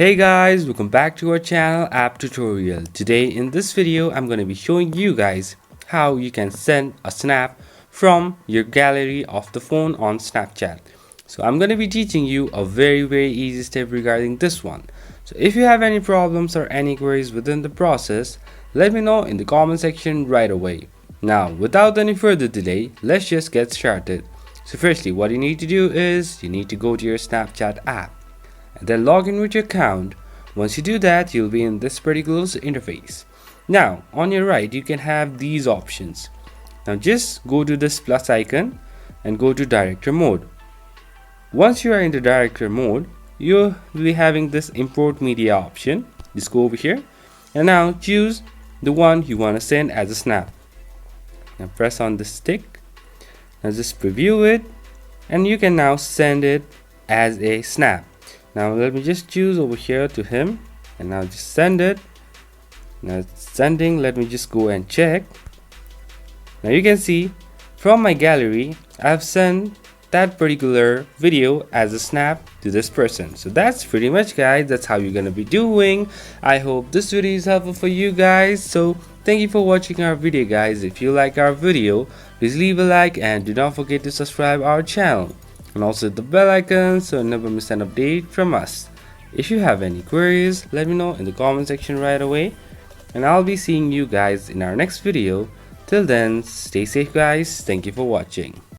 Hey guys, welcome back to our channel App Tutorial. Today in this video I'm going to be showing you guys how you can send a snap from your gallery of the phone on Snapchat. So I'm going to be teaching you a very easy step regarding this one. So if you have any problems or any queries within the process, let me know in the comment section right away. Now without any further delay, let's just get started. So firstly, what you need to do is you need to go to your Snapchat app and then log in with your account. Once you do that, you'll be in this particular interface. Now on your right you can have these options. Now just go to this plus icon and go to director mode. Once you are in the director mode, you'll be having this import media option. Just go over here and now choose the one you want to send as a snap. Now press on the stick. Now just preview it and you can now send it as a snap. Now let me just choose over here to him and now just send it. Now it's sending. Let me just go and check. Now you can see from my gallery I've sent that particular video as a snap to this person. So that's pretty much, guys, that's how you're gonna be doing. I hope this video is helpful for you guys. So thank you for watching our video, guys. If you like our video, please leave a like and do not forget to subscribe our channel and also hit the bell icon so never miss an update from us. If you have any queries, let me know in the comment section right away and I'll be seeing you guys in our next video. Till then, stay safe guys. Thank you for watching.